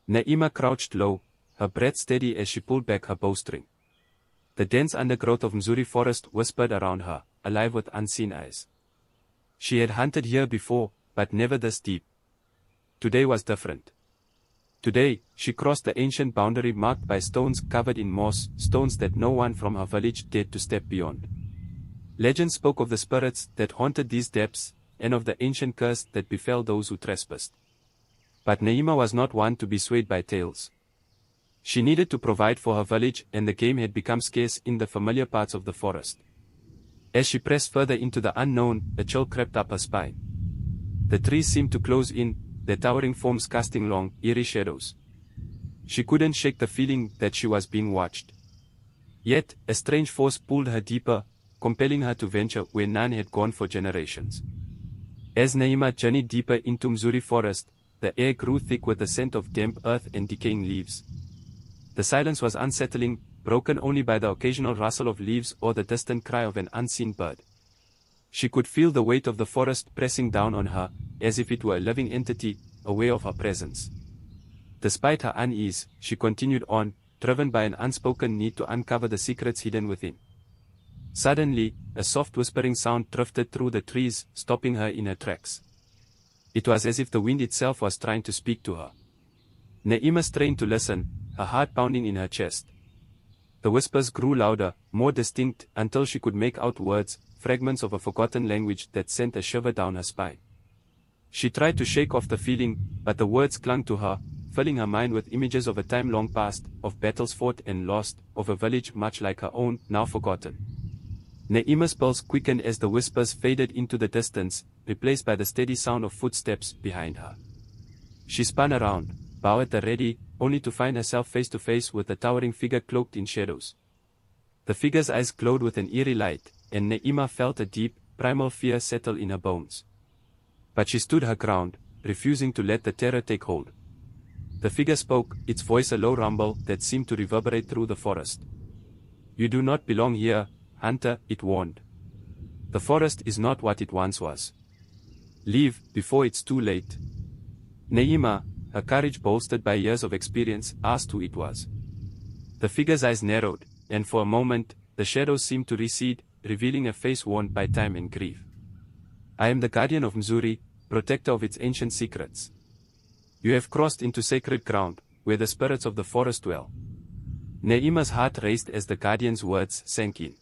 Naima crouched low, her breath steady as she pulled back her bowstring. The dense undergrowth of Mzuri forest whispered around her, alive with unseen eyes. She had hunted here before, but never this deep. Today was different. Today, she crossed the ancient boundary marked by stones covered in moss, stones that no one from her village dared to step beyond. Legend spoke of the spirits that haunted these depths, and of the ancient curse that befell those who trespassed. But Naima was not one to be swayed by tales. She needed to provide for her village, and the game had become scarce in the familiar parts of the forest. As she pressed further into the unknown, a chill crept up her spine. The trees seemed to close in, their towering forms casting long, eerie shadows. She couldn't shake the feeling that she was being watched. Yet, a strange force pulled her deeper, compelling her to venture where none had gone for generations. As Naima journeyed deeper into Mzuri forest, the air grew thick with the scent of damp earth and decaying leaves. The silence was unsettling, broken only by the occasional rustle of leaves or the distant cry of an unseen bird. She could feel the weight of the forest pressing down on her, as if it were a living entity, aware of her presence. Despite her unease, she continued on, driven by an unspoken need to uncover the secrets hidden within. Suddenly, a soft whispering sound drifted through the trees, stopping her in her tracks. It was as if the wind itself was trying to speak to her. Naima strained to listen, her heart pounding in her chest. The whispers grew louder, more distinct, until she could make out words, fragments of a forgotten language that sent a shiver down her spine. She tried to shake off the feeling, but the words clung to her, filling her mind with images of a time long past, of battles fought and lost, of a village much like her own, now forgotten. Naima's pulse quickened as the whispers faded into the distance, replaced by the steady sound of footsteps behind her. She spun around, bow at the ready, only to find herself face to face with a towering figure cloaked in shadows. The figure's eyes glowed with an eerie light, and Naima felt a deep, primal fear settle in her bones. But she stood her ground, refusing to let the terror take hold. The figure spoke, its voice a low rumble that seemed to reverberate through the forest. "You do not belong here, hunter," it warned. "The forest is not what it once was. Leave, before it's too late." Naima, her courage bolstered by years of experience, asked who it was. The figure's eyes narrowed, and for a moment, the shadows seemed to recede, revealing a face worn by time and grief. "I am the guardian of Mzuri, protector of its ancient secrets. You have crossed into sacred ground, where the spirits of the forest dwell." Naima's heart raced as the guardian's words sank in.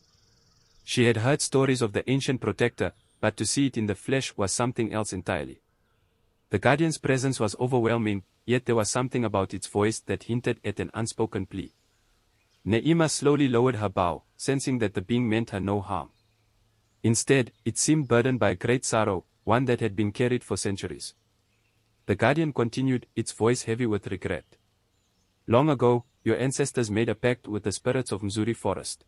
She had heard stories of the ancient protector, but to see it in the flesh was something else entirely. The guardian's presence was overwhelming, yet there was something about its voice that hinted at an unspoken plea. Naima slowly lowered her bow, sensing that the being meant her no harm. Instead, it seemed burdened by a great sorrow, one that had been carried for centuries. The guardian continued, its voice heavy with regret. "Long ago, your ancestors made a pact with the spirits of Mzuri forest.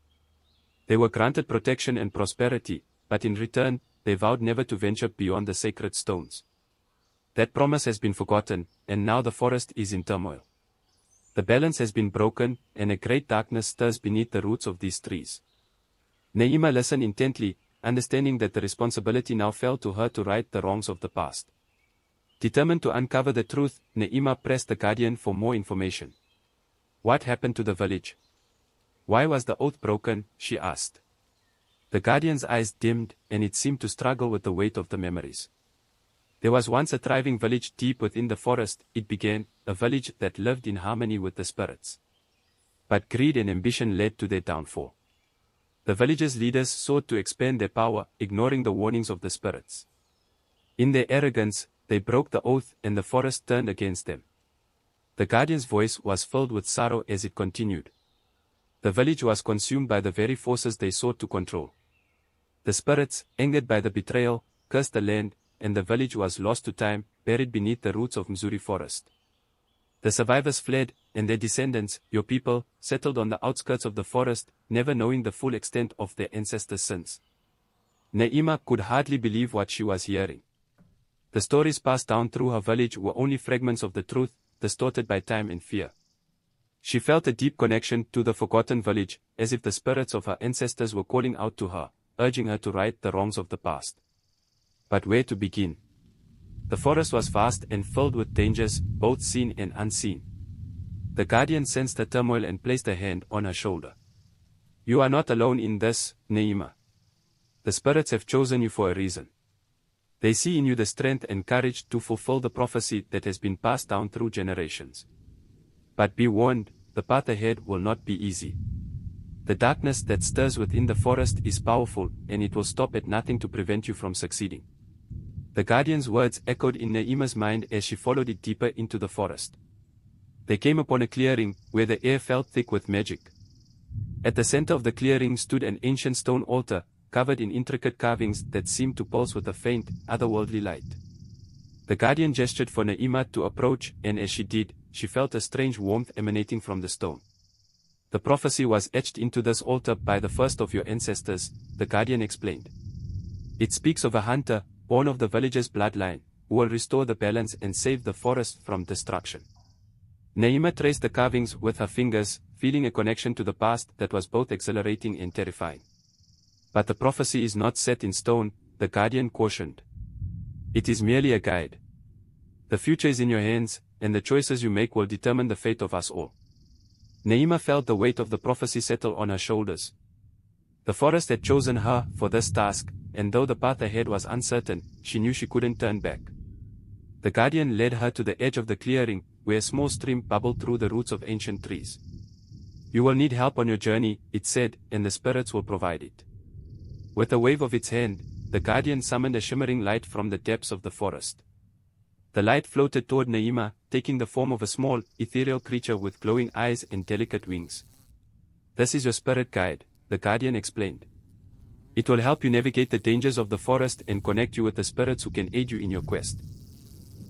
They were granted protection and prosperity, but in return, they vowed never to venture beyond the sacred stones. That promise has been forgotten, and now the forest is in turmoil. The balance has been broken, and a great darkness stirs beneath the roots of these trees." Naima listened intently, understanding that the responsibility now fell to her to right the wrongs of the past. Determined to uncover the truth, Naima pressed the guardian for more information. "What happened to the village? Why was the oath broken?" she asked. The guardian's eyes dimmed, and it seemed to struggle with the weight of the memories. "There was once a thriving village deep within the forest," it began, "a village that lived in harmony with the spirits. But greed and ambition led to their downfall. The village's leaders sought to expand their power, ignoring the warnings of the spirits. In their arrogance, they broke the oath, and the forest turned against them." The guardian's voice was filled with sorrow as it continued. "The village was consumed by the very forces they sought to control. The spirits, angered by the betrayal, cursed the land, and the village was lost to time, buried beneath the roots of Mzuri forest. The survivors fled, and their descendants, your people, settled on the outskirts of the forest, never knowing the full extent of their ancestors' sins." Naima could hardly believe what she was hearing. The stories passed down through her village were only fragments of the truth, distorted by time and fear. She felt a deep connection to the forgotten village, as if the spirits of her ancestors were calling out to her, urging her to right the wrongs of the past. But where to begin? The forest was vast and filled with dangers, both seen and unseen. The guardian sensed her turmoil and placed a hand on her shoulder. You are not alone in this, Naima. The spirits have chosen you for a reason. They see in you the strength and courage to fulfill the prophecy that has been passed down through generations. But be warned, the path ahead will not be easy. The darkness that stirs within the forest is powerful, and it will stop at nothing to prevent you from succeeding. The guardian's words echoed in Naima's mind as she followed it deeper into the forest. They came upon a clearing, where the air felt thick with magic. At the center of the clearing stood an ancient stone altar, covered in intricate carvings that seemed to pulse with a faint, otherworldly light. The guardian gestured for Naima to approach, and as she did, she felt a strange warmth emanating from the stone. The prophecy was etched into this altar by the first of your ancestors, the guardian explained. It speaks of a hunter, born of the village's bloodline, who will restore the balance and save the forest from destruction. Naima traced the carvings with her fingers, feeling a connection to the past that was both exhilarating and terrifying. But the prophecy is not set in stone, the guardian cautioned. It is merely a guide. The future is in your hands, and the choices you make will determine the fate of us all. Naima felt the weight of the prophecy settle on her shoulders. The forest had chosen her for this task, and though the path ahead was uncertain, she knew she couldn't turn back. The guardian led her to the edge of the clearing, where a small stream bubbled through the roots of ancient trees. You will need help on your journey, it said, and the spirits will provide it. With a wave of its hand, the guardian summoned a shimmering light from the depths of the forest. The light floated toward Naima, taking the form of a small, ethereal creature with glowing eyes and delicate wings. This is your spirit guide, the guardian explained. It will help you navigate the dangers of the forest and connect you with the spirits who can aid you in your quest.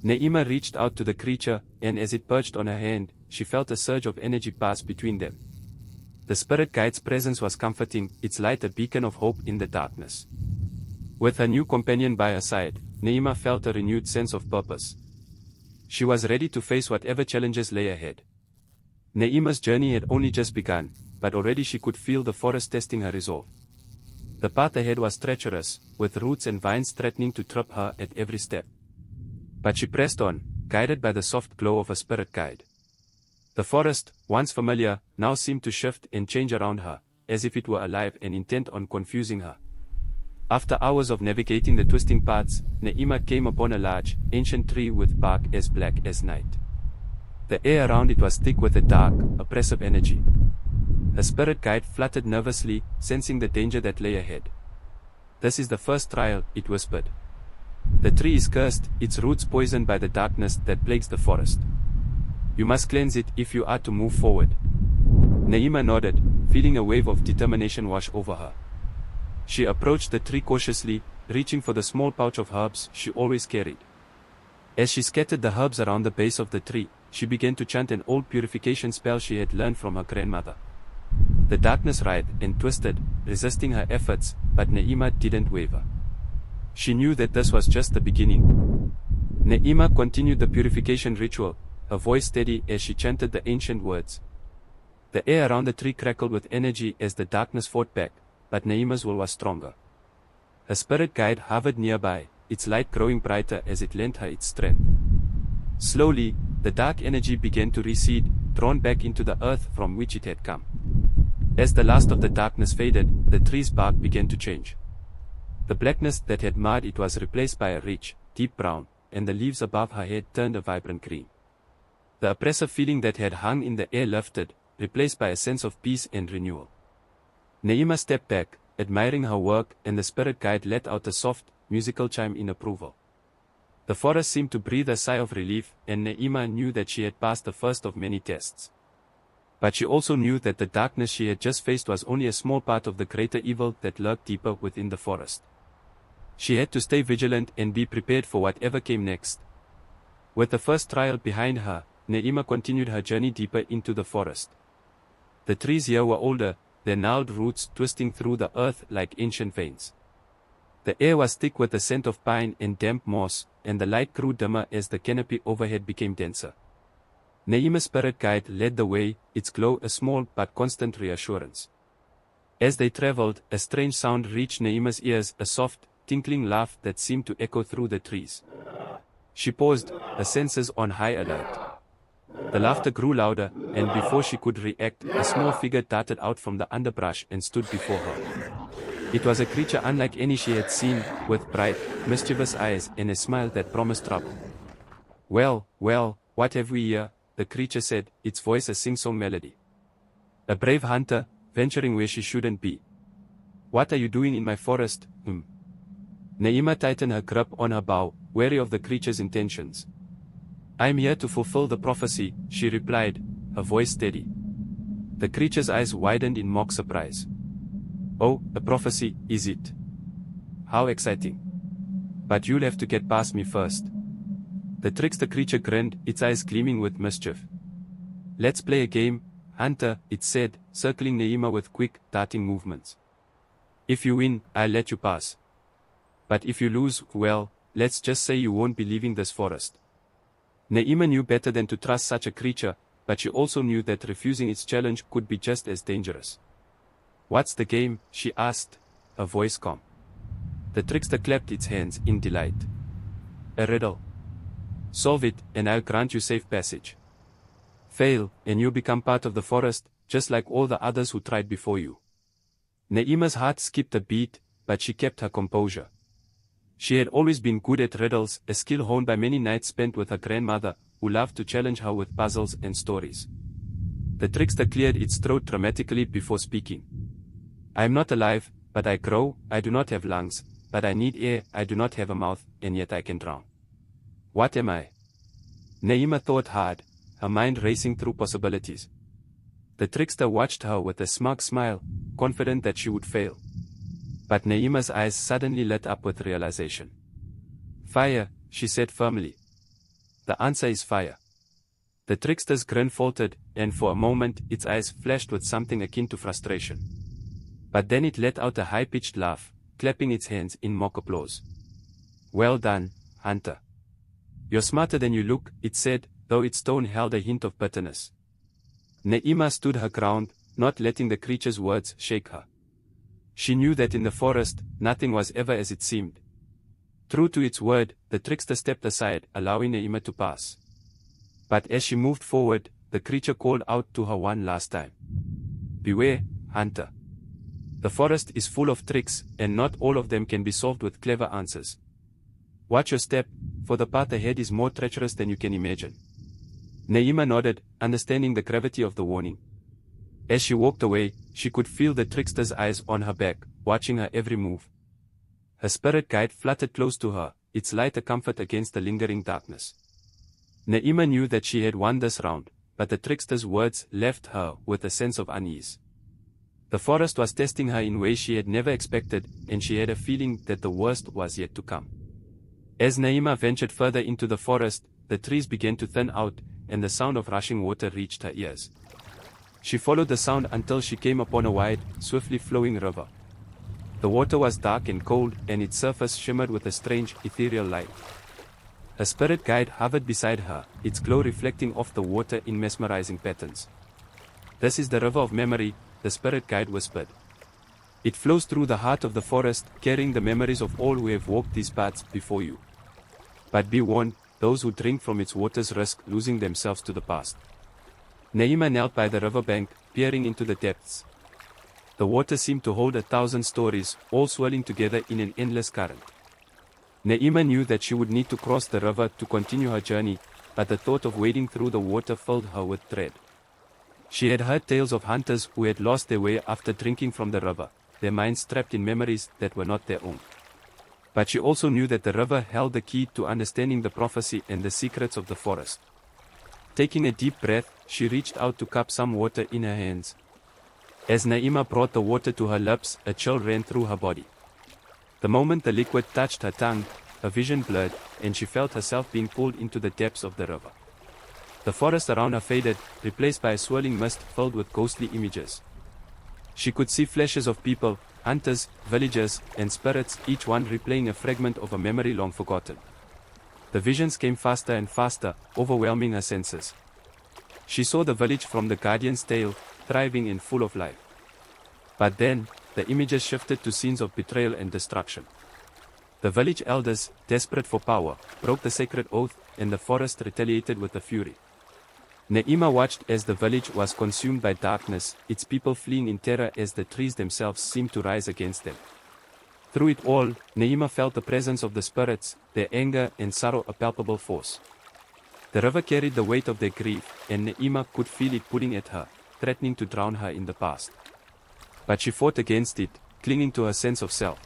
Naima reached out to the creature, and as it perched on her hand, she felt a surge of energy pass between them. The spirit guide's presence was comforting, its light a beacon of hope in the darkness. With her new companion by her side, Naima felt a renewed sense of purpose. She was ready to face whatever challenges lay ahead. Naima's journey had only just begun, but already she could feel the forest testing her resolve. The path ahead was treacherous, with roots and vines threatening to trip her at every step. But she pressed on, guided by the soft glow of a spirit guide. The forest, once familiar, now seemed to shift and change around her, as if it were alive and intent on confusing her. After hours of navigating the twisting paths, Naima came upon a large, ancient tree with bark as black as night. The air around it was thick with a dark, oppressive energy. Her spirit guide fluttered nervously, sensing the danger that lay ahead. This is the first trial, it whispered. The tree is cursed, its roots poisoned by the darkness that plagues the forest. You must cleanse it if you are to move forward. Naima nodded, feeling a wave of determination wash over her. She approached the tree cautiously, reaching for the small pouch of herbs she always carried. As she scattered the herbs around the base of the tree, she began to chant an old purification spell she had learned from her grandmother. The darkness writhed and twisted, resisting her efforts, but Naima didn't waver. She knew that this was just the beginning. Naima continued the purification ritual, her voice steady as she chanted the ancient words. The air around the tree crackled with energy as the darkness fought back, but Naima's will was stronger. Her spirit guide hovered nearby, its light growing brighter as it lent her its strength. Slowly, the dark energy began to recede, drawn back into the earth from which it had come. As the last of the darkness faded, the tree's bark began to change. The blackness that had marred it was replaced by a rich, deep brown, and the leaves above her head turned a vibrant green. The oppressive feeling that had hung in the air lifted, replaced by a sense of peace and renewal. Naima stepped back, admiring her work, and the spirit guide let out a soft, musical chime in approval. The forest seemed to breathe a sigh of relief, and Naima knew that she had passed the first of many tests. But she also knew that the darkness she had just faced was only a small part of the greater evil that lurked deeper within the forest. She had to stay vigilant and be prepared for whatever came next. With the first trial behind her, Naima continued her journey deeper into the forest. The trees here were older, their gnarled roots twisting through the earth like ancient veins. The air was thick with the scent of pine and damp moss, and the light grew dimmer as the canopy overhead became denser. Naima's spirit guide led the way, its glow a small but constant reassurance. As they traveled, a strange sound reached Naima's ears, a soft, tinkling laugh that seemed to echo through the trees. She paused, her senses on high alert. The laughter grew louder, and before she could react, a small figure darted out from the underbrush and stood before her. It was a creature unlike any she had seen, with bright, mischievous eyes and a smile that promised trouble. "Well, well, what have we here?" the creature said, its voice a sing-song melody. "A brave hunter, venturing where she shouldn't be. What are you doing in my forest, Naima tightened her grip on her bow, wary of the creature's intentions. "I am here to fulfill the prophecy," she replied, her voice steady. The creature's eyes widened in mock surprise. "Oh, a prophecy, is it? How exciting. But you'll have to get past me first." The trickster creature grinned, its eyes gleaming with mischief. "Let's play a game, hunter," it said, circling Naima with quick, darting movements. "If you win, I'll let you pass. But if you lose, well, let's just say you won't be leaving this forest." Naima knew better than to trust such a creature, but she also knew that refusing its challenge could be just as dangerous. "What's the game?" she asked, her voice calm. The trickster clapped its hands in delight. "A riddle. Solve it, and I'll grant you safe passage. Fail, and you'll become part of the forest, just like all the others who tried before you." Naima's heart skipped a beat, but she kept her composure. She had always been good at riddles, a skill honed by many nights spent with her grandmother, who loved to challenge her with puzzles and stories. The trickster cleared its throat dramatically before speaking. "I am not alive, but I grow. I do not have lungs, but I need air. I do not have a mouth, and yet I can drown. What am I?" Naima thought hard, her mind racing through possibilities. The trickster watched her with a smug smile, confident that she would fail. But Naima's eyes suddenly lit up with realization. "Fire," she said firmly. "The answer is fire." The trickster's grin faltered, and for a moment its eyes flashed with something akin to frustration. But then it let out a high-pitched laugh, clapping its hands in mock applause. "Well done, hunter. You're smarter than you look," it said, though its tone held a hint of bitterness. Naima stood her ground, not letting the creature's words shake her. She knew that in the forest, nothing was ever as it seemed. True to its word, the trickster stepped aside, allowing Naima to pass. But as she moved forward, the creature called out to her one last time. "Beware, hunter. The forest is full of tricks, and not all of them can be solved with clever answers. Watch your step, for the path ahead is more treacherous than you can imagine." Naima nodded, understanding the gravity of the warning. As she walked away, she could feel the trickster's eyes on her back, watching her every move. Her spirit guide fluttered close to her, its light a comfort against the lingering darkness. Naima knew that she had won this round, but the trickster's words left her with a sense of unease. The forest was testing her in ways she had never expected, and she had a feeling that the worst was yet to come. As Naima ventured further into the forest, the trees began to thin out, and the sound of rushing water reached her ears. She followed the sound until she came upon a wide, swiftly flowing river. The water was dark and cold, and its surface shimmered with a strange, ethereal light. Her spirit guide hovered beside her, its glow reflecting off the water in mesmerizing patterns. "This is the river of memory," the spirit guide whispered. "It flows through the heart of the forest, carrying the memories of all who have walked these paths before you. But be warned, those who drink from its waters risk losing themselves to the past." Naima knelt by the riverbank, peering into the depths. The water seemed to hold 1,000 stories, all swirling together in an endless current. Naima knew that she would need to cross the river to continue her journey, but the thought of wading through the water filled her with dread. She had heard tales of hunters who had lost their way after drinking from the river, their minds trapped in memories that were not their own. But she also knew that the river held the key to understanding the prophecy and the secrets of the forest. Taking a deep breath, she reached out to cup some water in her hands. As Naima brought the water to her lips, a chill ran through her body. The moment the liquid touched her tongue, her vision blurred, and she felt herself being pulled into the depths of the river. The forest around her faded, replaced by a swirling mist filled with ghostly images. She could see flashes of people, hunters, villagers, and spirits, each one replaying a fragment of a memory long forgotten. The visions came faster and faster, overwhelming her senses. She saw the village from the Guardian's tale, thriving and full of life. But then, the images shifted to scenes of betrayal and destruction. The village elders, desperate for power, broke the sacred oath, and the forest retaliated with a fury. Naima watched as the village was consumed by darkness, its people fleeing in terror as the trees themselves seemed to rise against them. Through it all, Naima felt the presence of the spirits, their anger and sorrow a palpable force. The river carried the weight of their grief, and Naima could feel it pulling at her, threatening to drown her in the past. But she fought against it, clinging to her sense of self.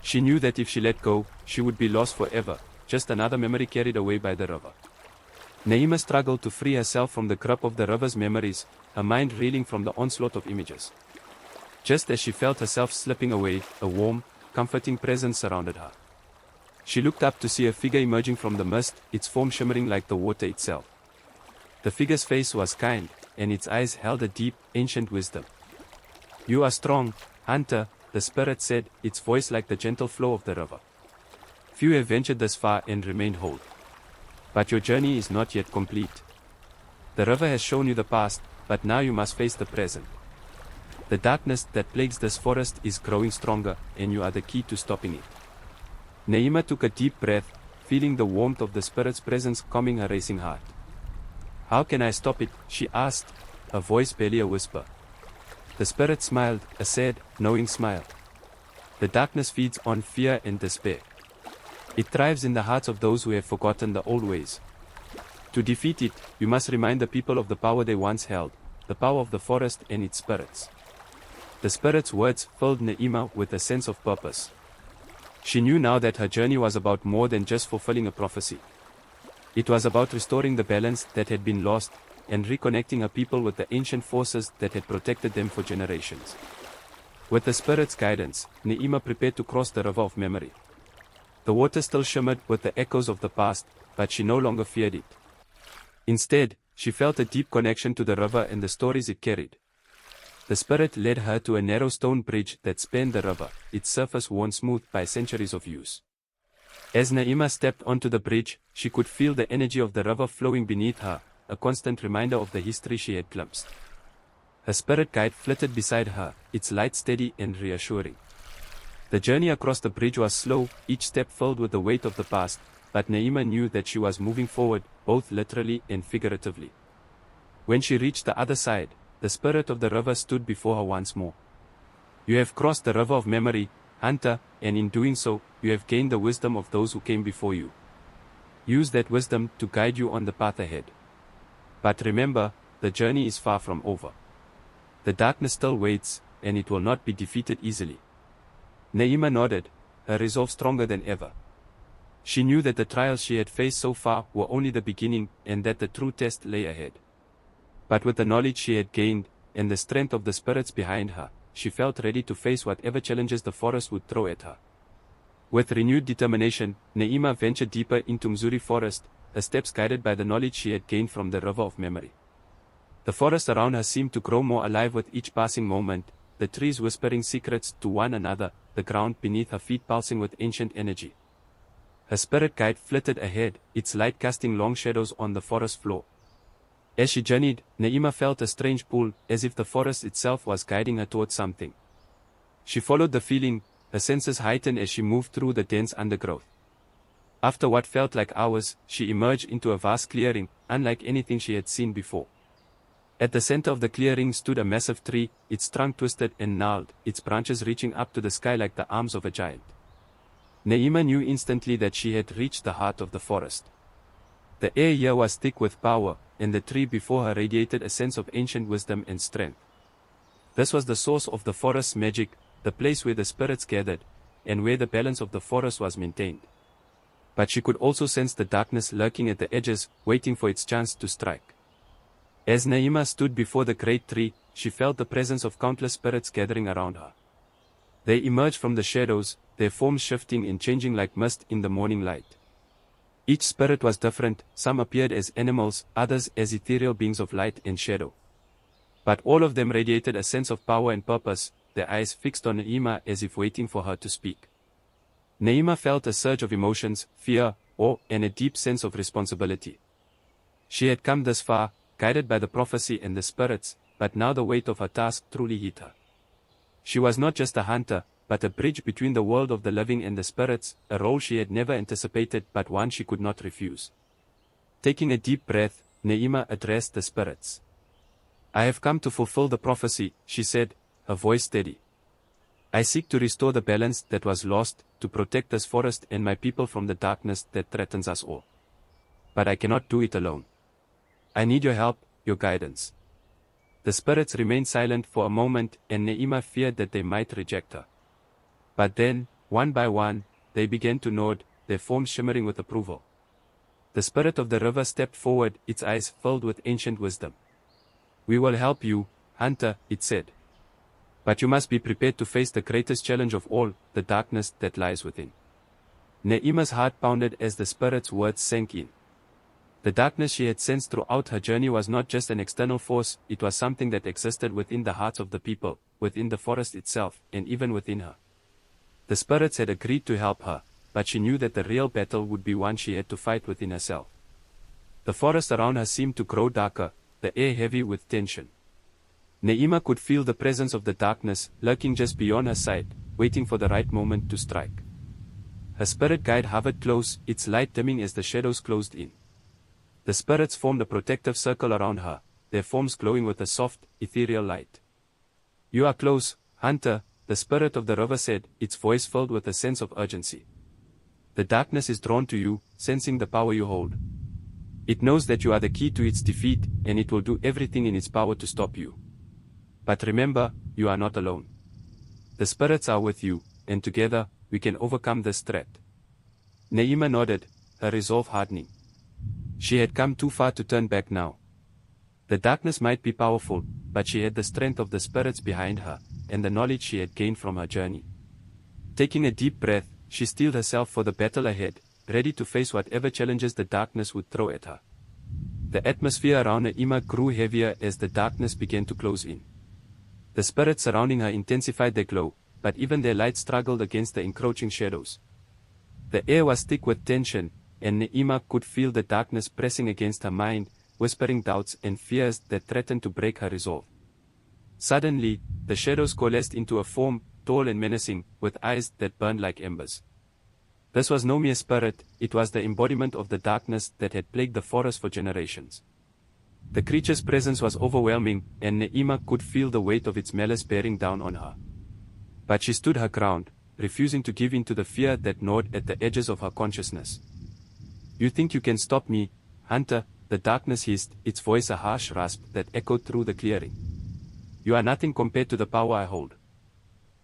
She knew that if she let go, she would be lost forever, just another memory carried away by the river. Naima struggled to free herself from the grip of the river's memories, her mind reeling from the onslaught of images. Just as she felt herself slipping away, a warm, comforting presence surrounded her. She looked up to see a figure emerging from the mist, its form shimmering like the water itself. The figure's face was kind, and its eyes held a deep, ancient wisdom. "You are strong, hunter," the spirit said, its voice like the gentle flow of the river. "Few have ventured this far and remained whole. But your journey is not yet complete. The river has shown you the past, but now you must face the present. The darkness that plagues this forest is growing stronger, and you are the key to stopping it." Naima took a deep breath, feeling the warmth of the spirit's presence calming her racing heart. "How can I stop it?" she asked, her voice barely a whisper. The spirit smiled, a sad, knowing smile. "The darkness feeds on fear and despair. It thrives in the hearts of those who have forgotten the old ways. To defeat it, you must remind the people of the power they once held, the power of the forest and its spirits." The spirit's words filled Naima with a sense of purpose. She knew now that her journey was about more than just fulfilling a prophecy. It was about restoring the balance that had been lost, and reconnecting her people with the ancient forces that had protected them for generations. With the spirit's guidance, Naima prepared to cross the river of memory. The water still shimmered with the echoes of the past, but she no longer feared it. Instead, she felt a deep connection to the river and the stories it carried. The spirit led her to a narrow stone bridge that spanned the river, its surface worn smooth by centuries of use. As Naima stepped onto the bridge, she could feel the energy of the river flowing beneath her, a constant reminder of the history she had glimpsed. Her spirit guide flitted beside her, its light steady and reassuring. The journey across the bridge was slow, each step filled with the weight of the past, but Naima knew that she was moving forward, both literally and figuratively. When she reached the other side, the spirit of the river stood before her once more. "You have crossed the river of memory, hunter, and in doing so, you have gained the wisdom of those who came before you. Use that wisdom to guide you on the path ahead. But remember, the journey is far from over. The darkness still waits, and it will not be defeated easily." Naima nodded, her resolve stronger than ever. She knew that the trials she had faced so far were only the beginning, and that the true test lay ahead. But with the knowledge she had gained, and the strength of the spirits behind her, she felt ready to face whatever challenges the forest would throw at her. With renewed determination, Naima ventured deeper into Mzuri forest, her steps guided by the knowledge she had gained from the river of memory. The forest around her seemed to grow more alive with each passing moment, the trees whispering secrets to one another, the ground beneath her feet pulsing with ancient energy. Her spirit guide flitted ahead, its light casting long shadows on the forest floor. As she journeyed, Naima felt a strange pull, as if the forest itself was guiding her towards something. She followed the feeling, her senses heightened as she moved through the dense undergrowth. After what felt like hours, she emerged into a vast clearing, unlike anything she had seen before. At the center of the clearing stood a massive tree, its trunk twisted and gnarled, its branches reaching up to the sky like the arms of a giant. Naima knew instantly that she had reached the heart of the forest. The air here was thick with power, and the tree before her radiated a sense of ancient wisdom and strength. This was the source of the forest's magic, the place where the spirits gathered, and where the balance of the forest was maintained. But she could also sense the darkness lurking at the edges, waiting for its chance to strike. As Naima stood before the great tree, she felt the presence of countless spirits gathering around her. They emerged from the shadows, their forms shifting and changing like mist in the morning light. Each spirit was different, some appeared as animals, others as ethereal beings of light and shadow. But all of them radiated a sense of power and purpose, their eyes fixed on Naima as if waiting for her to speak. Naima felt a surge of emotions, fear, awe, and a deep sense of responsibility. She had come this far, guided by the prophecy and the spirits, but now the weight of her task truly hit her. She was not just a hunter, but a bridge between the world of the living and the spirits, a role she had never anticipated but one she could not refuse. Taking a deep breath, Naima addressed the spirits. I have come to fulfill the prophecy, she said, her voice steady. I seek to restore the balance that was lost, to protect this forest and my people from the darkness that threatens us all. But I cannot do it alone. I need your help, your guidance. The spirits remained silent for a moment, and Naima feared that they might reject her. But then, one by one, they began to nod, their forms shimmering with approval. The spirit of the river stepped forward, its eyes filled with ancient wisdom. We will help you, hunter, it said. But you must be prepared to face the greatest challenge of all, the darkness that lies within. Naima's heart pounded as the spirit's words sank in. The darkness she had sensed throughout her journey was not just an external force, it was something that existed within the hearts of the people, within the forest itself, and even within her. The spirits had agreed to help her, but she knew that the real battle would be one she had to fight within herself. The forest around her seemed to grow darker, the air heavy with tension. Naima could feel the presence of the darkness, lurking just beyond her sight, waiting for the right moment to strike. Her spirit guide hovered close, its light dimming as the shadows closed in. The spirits formed a protective circle around her, their forms glowing with a soft, ethereal light. You are close, hunter, the spirit of the river said, its voice filled with a sense of urgency. The darkness is drawn to you, sensing the power you hold. It knows that you are the key to its defeat, and it will do everything in its power to stop you. But remember, you are not alone. The spirits are with you, and together, we can overcome this threat. Naima nodded, her resolve hardening. She had come too far to turn back now. The darkness might be powerful, but she had the strength of the spirits behind her, and the knowledge she had gained from her journey. Taking a deep breath, she steeled herself for the battle ahead, ready to face whatever challenges the darkness would throw at her. The atmosphere around Naima grew heavier as the darkness began to close in. The spirits surrounding her intensified their glow, but even their light struggled against the encroaching shadows. The air was thick with tension, and Naima could feel the darkness pressing against her mind, whispering doubts and fears that threatened to break her resolve. Suddenly, the shadows coalesced into a form, tall and menacing, with eyes that burned like embers. This was no mere spirit, it was the embodiment of the darkness that had plagued the forest for generations. The creature's presence was overwhelming, and Naima could feel the weight of its malice bearing down on her. But she stood her ground, refusing to give in to the fear that gnawed at the edges of her consciousness. You think you can stop me, hunter, the darkness hissed, its voice a harsh rasp that echoed through the clearing. You are nothing compared to the power I hold.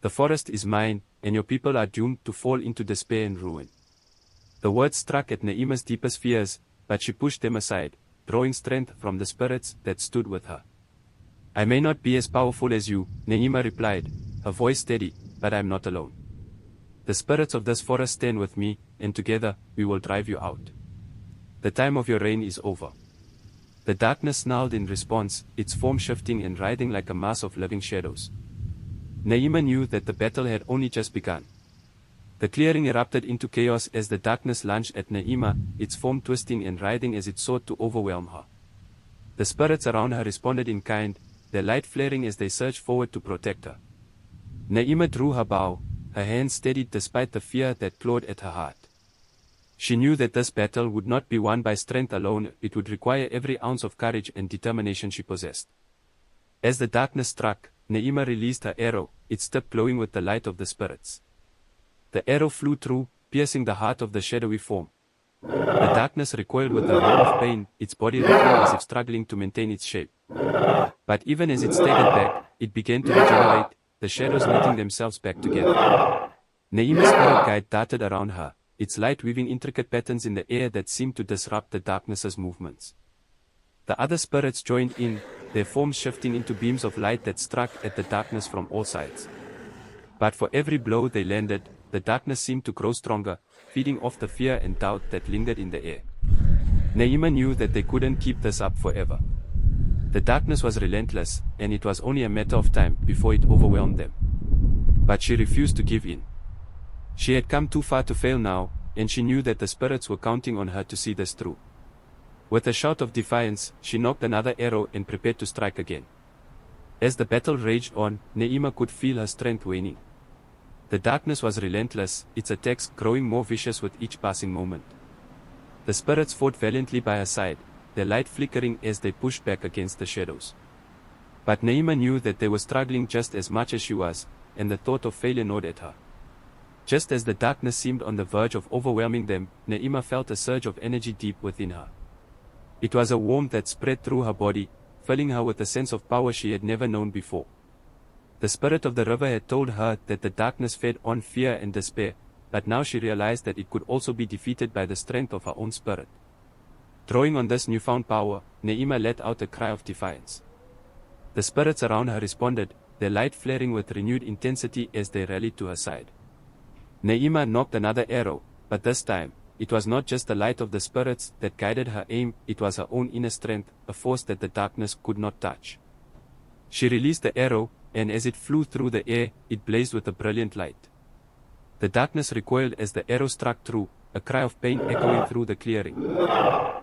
The forest is mine, and your people are doomed to fall into despair and ruin. The words struck at Naima's deepest fears, but she pushed them aside, drawing strength from the spirits that stood with her. I may not be as powerful as you, Naima replied, her voice steady, but I am not alone. The spirits of this forest stand with me, and together, we will drive you out. The time of your reign is over. The darkness snarled in response, its form shifting and writhing like a mass of living shadows. Naima knew that the battle had only just begun. The clearing erupted into chaos as the darkness lunged at Naima, its form twisting and writhing as it sought to overwhelm her. The spirits around her responded in kind, their light flaring as they surged forward to protect her. Naima drew her bow, her hands steadied despite the fear that clawed at her heart. She knew that this battle would not be won by strength alone, it would require every ounce of courage and determination she possessed. As the darkness struck, Naima released her arrow, its tip glowing with the light of the spirits. The arrow flew through, piercing the heart of the shadowy form. The darkness recoiled with a roar of pain, its body writhing as if struggling to maintain its shape. But even as it staggered back, it began to regenerate, the shadows knitting themselves back together. Naima's spirit guide darted around her, its light weaving intricate patterns in the air that seemed to disrupt the darkness's movements. The other spirits joined in, their forms shifting into beams of light that struck at the darkness from all sides. But for every blow they landed, the darkness seemed to grow stronger, feeding off the fear and doubt that lingered in the air. Naima knew that they couldn't keep this up forever. The darkness was relentless, and it was only a matter of time before it overwhelmed them. But she refused to give in. She had come too far to fail now, and she knew that the spirits were counting on her to see this through. With a shout of defiance, she knocked another arrow and prepared to strike again. As the battle raged on, Naima could feel her strength waning. The darkness was relentless, its attacks growing more vicious with each passing moment. The spirits fought valiantly by her side, their light flickering as they pushed back against the shadows. But Naima knew that they were struggling just as much as she was, and the thought of failure gnawed at her. Just as the darkness seemed on the verge of overwhelming them, Naima felt a surge of energy deep within her. It was a warmth that spread through her body, filling her with a sense of power she had never known before. The spirit of the river had told her that the darkness fed on fear and despair, but now she realized that it could also be defeated by the strength of her own spirit. Drawing on this newfound power, Naima let out a cry of defiance. The spirits around her responded, their light flaring with renewed intensity as they rallied to her side. Naima nocked another arrow, but this time, it was not just the light of the spirits that guided her aim, it was her own inner strength, a force that the darkness could not touch. She released the arrow, and as it flew through the air, it blazed with a brilliant light. The darkness recoiled as the arrow struck through, a cry of pain echoing through the clearing.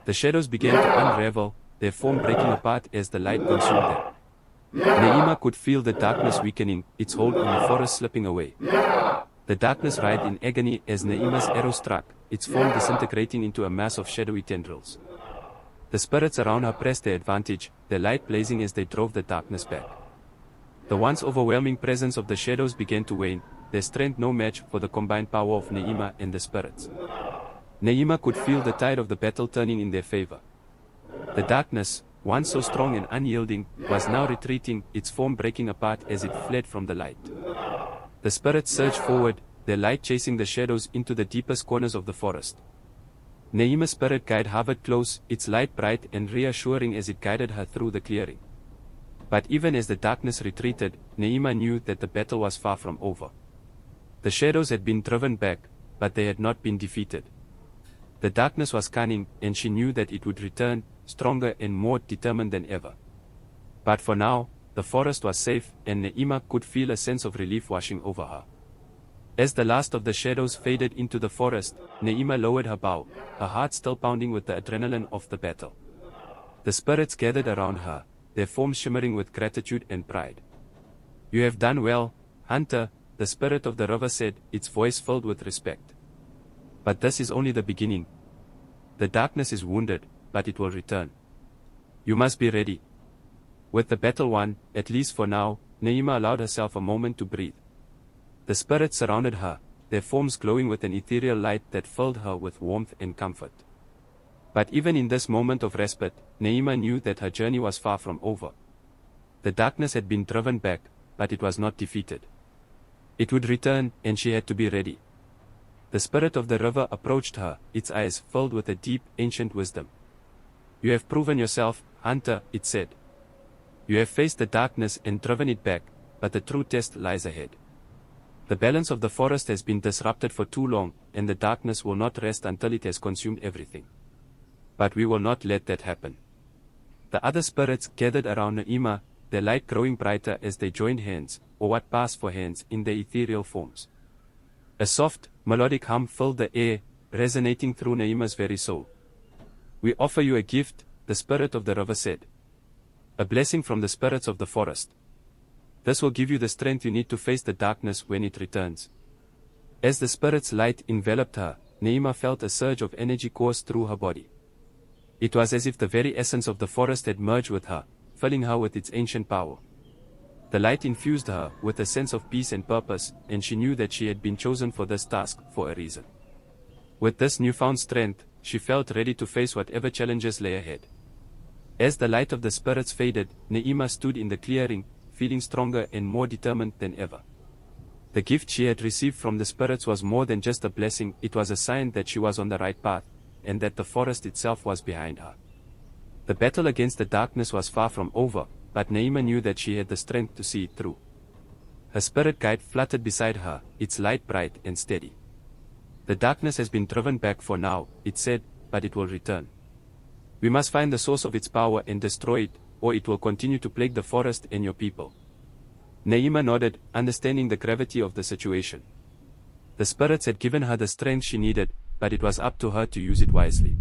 The shadows began to unravel, their form breaking apart as the light consumed them. Naima could feel the darkness weakening, its hold on the forest slipping away. The darkness writhed in agony as Naima's arrow struck, its form disintegrating into a mass of shadowy tendrils. The spirits around her pressed their advantage, their light blazing as they drove the darkness back. The once overwhelming presence of the shadows began to wane, their strength no match for the combined power of Naima and the spirits. Naima could feel the tide of the battle turning in their favor. The darkness, once so strong and unyielding, was now retreating, its form breaking apart as it fled from the light. The spirits surged forward, their light chasing the shadows into the deepest corners of the forest. Naima's spirit guide hovered close, its light bright and reassuring as it guided her through the clearing. But even as the darkness retreated, Naima knew that the battle was far from over. The shadows had been driven back, but they had not been defeated. The darkness was cunning, and she knew that it would return, stronger and more determined than ever. But for now, the forest was safe, and Naima could feel a sense of relief washing over her. As the last of the shadows faded into the forest, Naima lowered her bow, her heart still pounding with the adrenaline of the battle. The spirits gathered around her, their forms shimmering with gratitude and pride. "You have done well, hunter," the spirit of the river said, its voice filled with respect. "But this is only the beginning. The darkness is wounded, but it will return. You must be ready." With the battle won, at least for now, Naima allowed herself a moment to breathe. The spirits surrounded her, their forms glowing with an ethereal light that filled her with warmth and comfort. But even in this moment of respite, Naima knew that her journey was far from over. The darkness had been driven back, but it was not defeated. It would return, and she had to be ready. The spirit of the river approached her, its eyes filled with a deep, ancient wisdom. "You have proven yourself, hunter," it said. "You have faced the darkness and driven it back, but the true test lies ahead. The balance of the forest has been disrupted for too long, and the darkness will not rest until it has consumed everything. But we will not let that happen." The other spirits gathered around Naima, their light growing brighter as they joined hands, or what passed for hands, in their ethereal forms. A soft, melodic hum filled the air, resonating through Naima's very soul. "We offer you a gift," the spirit of the river said. "A blessing from the spirits of the forest. This will give you the strength you need to face the darkness when it returns." As the spirit's light enveloped her, Naima felt a surge of energy course through her body. It was as if the very essence of the forest had merged with her, filling her with its ancient power. The light infused her with a sense of peace and purpose, and she knew that she had been chosen for this task for a reason. With this newfound strength, she felt ready to face whatever challenges lay ahead. As the light of the spirits faded, Naima stood in the clearing, feeling stronger and more determined than ever. The gift she had received from the spirits was more than just a blessing, it was a sign that she was on the right path, and that the forest itself was behind her. The battle against the darkness was far from over, but Naima knew that she had the strength to see it through. Her spirit guide fluttered beside her, its light bright and steady. "The darkness has been driven back for now," it said, "but it will return. We must find the source of its power and destroy it, or it will continue to plague the forest and your people." Naima nodded, understanding the gravity of the situation. The spirits had given her the strength she needed, but it was up to her to use it wisely.